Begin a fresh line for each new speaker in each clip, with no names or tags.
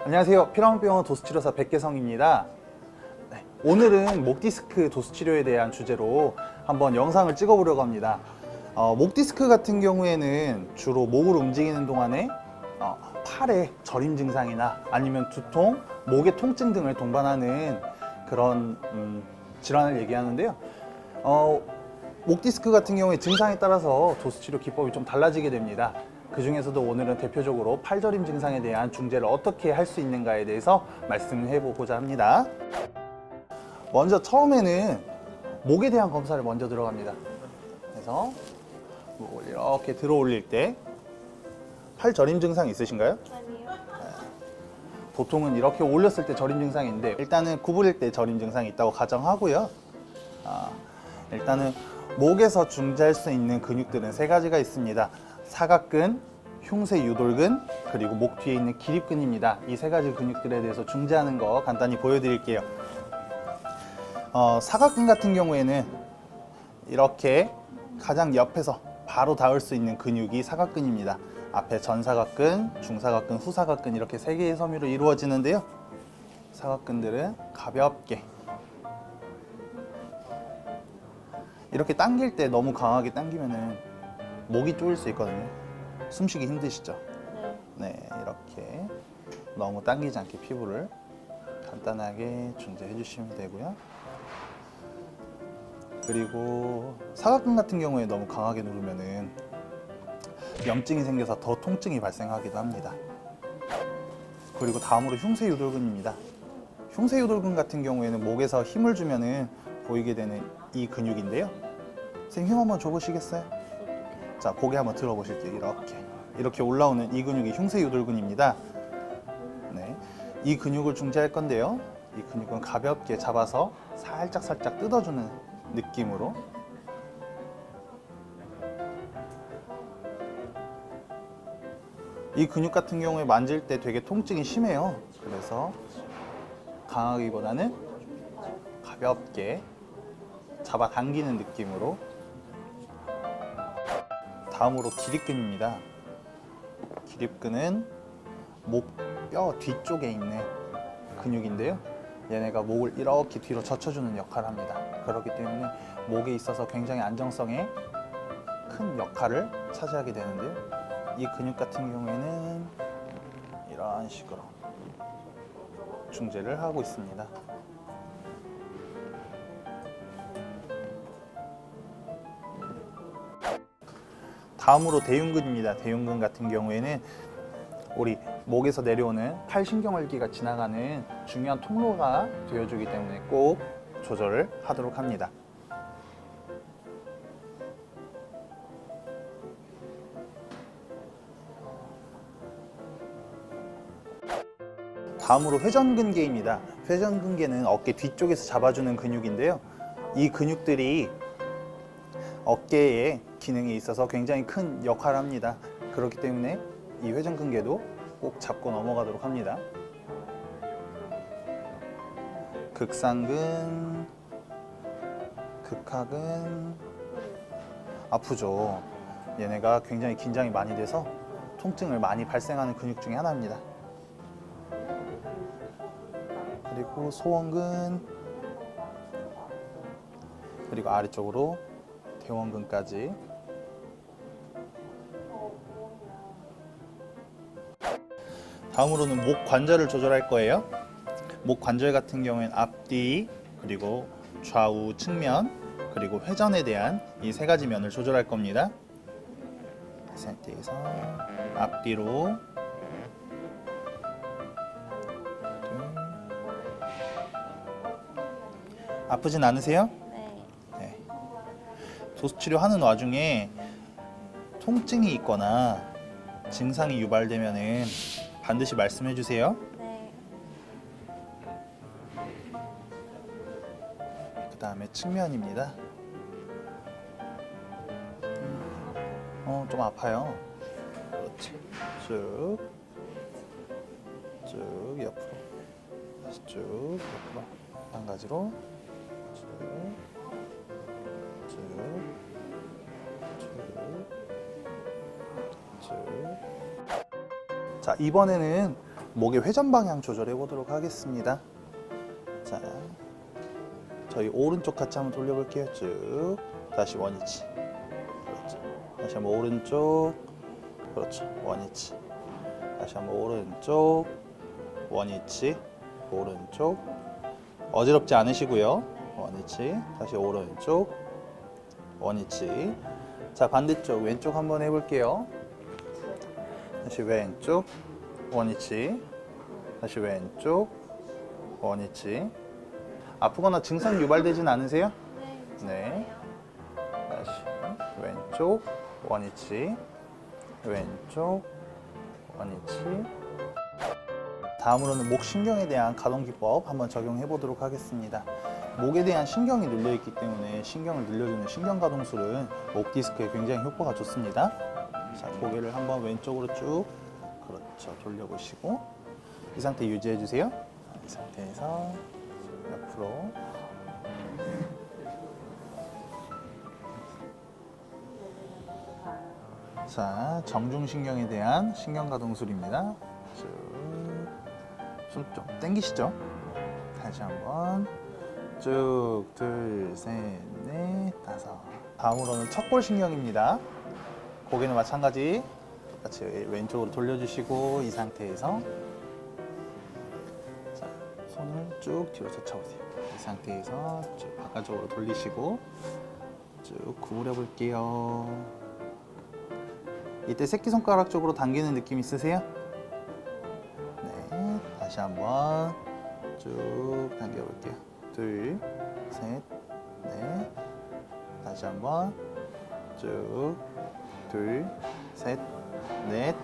안녕하세요. 피라몬병원 도수치료사 백계성입니다. 네, 오늘은 목 디스크 도수 치료에 대한 주제로 한번 영상을 찍어보려고 합니다. 목 디스크 같은 경우에는 주로 목을 움직이는 동안에 팔에 저림 증상이나 아니면 두통, 목의 통증 등을 동반하는 그런 질환을 얘기하는데요. 목 디스크 같은 경우에 증상에 따라서 도수 치료 기법이 좀 달라지게 됩니다. 그 중에서도 오늘은 대표적으로 팔저림 증상에 대한 중재를 어떻게 할 수 있는가에 대해서 말씀해 보고자 합니다. 먼저 처음에는 목에 대한 검사를 먼저 들어갑니다. 그래서 목을 이렇게 들어 올릴 때 팔저림 증상 있으신가요?
아니요.
보통은 이렇게 올렸을 때 저림 증상이 있는데 일단은 구부릴 때 저림 증상이 있다고 가정하고요. 일단은 목에서 중재할 수 있는 근육들은 세 가지가 있습니다. 사각근, 흉쇄 유돌근, 그리고 목 뒤에 있는 기립근입니다. 이 세 가지 근육들에 대해서 중재하는 거 간단히 보여드릴게요. 사각근 같은 경우에는 이렇게 가장 옆에서 바로 닿을 수 있는 근육이 사각근입니다. 앞에 전사각근, 중사각근, 후사각근 이렇게 세 개의 섬유로 이루어지는데요. 사각근들은 가볍게 이렇게 당길 때 너무 강하게 당기면은 목이 조일 수 있거든요. 숨쉬기 힘드시죠? 네, 이렇게 너무 당기지 않게 피부를 간단하게 중재해 주시면 되고요. 그리고 사각근 같은 경우에 너무 강하게 누르면은 염증이 생겨서 더 통증이 발생하기도 합니다. 그리고 다음으로 흉쇄유돌근입니다. 흉쇄유돌근 같은 경우에는 목에서 힘을 주면은 보이게 되는 이 근육인데요. 선생님 힘 한번 줘보시겠어요? 자, 고개 한번 들어보실게요. 이렇게 올라오는 이 근육이 흉쇄유돌근입니다. 네, 이 근육을 중재할 건데요. 이 근육은 가볍게 잡아서 살짝 뜯어주는 느낌으로 이 근육 같은 경우에 만질 때 되게 통증이 심해요. 그래서 강하기보다는 가볍게 잡아당기는 느낌으로. 다음으로 기립근입니다. 기립근은 목뼈 뒤쪽에 있는 근육인데요. 얘네가 목을 이렇게 뒤로 젖혀주는 역할을 합니다. 그렇기 때문에 목에 있어서 굉장히 안정성에 큰 역할을 차지하게 되는데요. 이 근육 같은 경우에는 이런 식으로 중재를 하고 있습니다. 다음으로 대흉근입니다. 대흉근 같은 경우에는 우리 목에서 내려오는 팔신경혈기가 지나가는 중요한 통로가 되어주기 때문에 꼭 조절을 하도록 합니다. 다음으로 회전근개입니다. 회전근개는 어깨 뒤쪽에서 잡아주는 근육인데요. 이 근육들이 어깨의 기능에 있어서 굉장히 큰 역할을 합니다. 그렇기 때문에 이 회전근개도 꼭 잡고 넘어가도록 합니다. 극상근, 극하근 아프죠. 얘네가 굉장히 긴장이 많이 돼서 통증을 많이 발생하는 근육 중에 하나입니다. 그리고 소원근, 그리고 아래쪽으로 대원근까지. 다음으로는 목 관절을 조절할 거예요. 목 관절 같은 경우에는 앞뒤, 그리고 좌우 측면, 그리고 회전에 대한 이 세 가지 면을 조절할 겁니다. 이 상태에서 앞뒤로 아프진 않으세요? 네. 도수치료 하는 와중에 통증이 있거나 증상이 유발되면은 반드시 말씀해 주세요.
네.
그 다음에 측면입니다. 좀 아파요. 그렇지. 쭉 옆으로. 다시 쭉 옆으로. 마찬가지로 쭉. 자, 이번에는 목의 회전 방향 조절해 보도록 하겠습니다. 자, 저희 오른쪽 같이 한번 돌려볼게요. 쭉 다시 원위치. 그렇죠. 다시 한번 오른쪽. 그렇죠. 원위치. 다시 한번 오른쪽. 원위치. 오른쪽. 어지럽지 않으시고요. 원위치. 다시 오른쪽. 원위치. 자, 반대쪽 왼쪽 한번 해볼게요. 다시 왼쪽. 원위치. 다시 왼쪽. 원위치. 아프거나 증상 유발되진 않으세요? 네. 다시 왼쪽. 원위치. 왼쪽. 원위치. 다음으로는 목 신경에 대한 가동 기법 한번 적용해 보도록 하겠습니다. 목에 대한 신경이 눌려 있기 때문에 신경을 늘려주는 신경 가동술은 목 디스크에 굉장히 효과가 좋습니다. 자, 고개를 한번 왼쪽으로 쭉 그렇죠. 돌려보시고 이 상태 유지해 주세요. 이 상태에서 옆으로 자, 정중신경에 대한 신경 가동술입니다. 숨 좀 당기시죠. 다시 한번 쭉 둘, 셋, 넷, 다섯. 다음으로는 척골신경입니다. 고개는 마찬가지 같이 왼쪽으로 돌려주시고 이 상태에서 자, 손을 쭉 뒤로 젖혀보세요. 이 상태에서 쭉 바깥쪽으로 돌리시고 쭉 구부려 볼게요. 이때 새끼손가락 쪽으로 당기는 느낌 있으세요? 네, 다시 한번 쭉 당겨볼게요. 둘, 셋, 넷. 다시 한번 쭉 둘, 셋, 넷,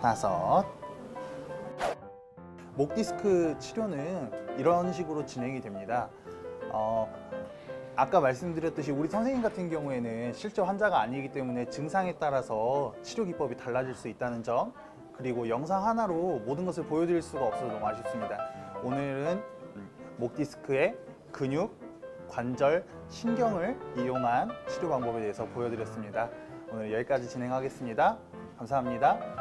다섯. 목 디스크 치료는 이런 식으로 진행이 됩니다. 아까 말씀드렸듯이 우리 선생님 같은 경우에는 실제 환자가 아니기 때문에 증상에 따라서 치료 기법이 달라질 수 있다는 점, 그리고 영상 하나로 모든 것을 보여드릴 수가 없어서 너무 아쉽습니다. 오늘은 목 디스크의 근육, 관절, 신경을 이용한 치료 방법에 대해서 보여드렸습니다. 오늘 여기까지 진행하겠습니다. 감사합니다.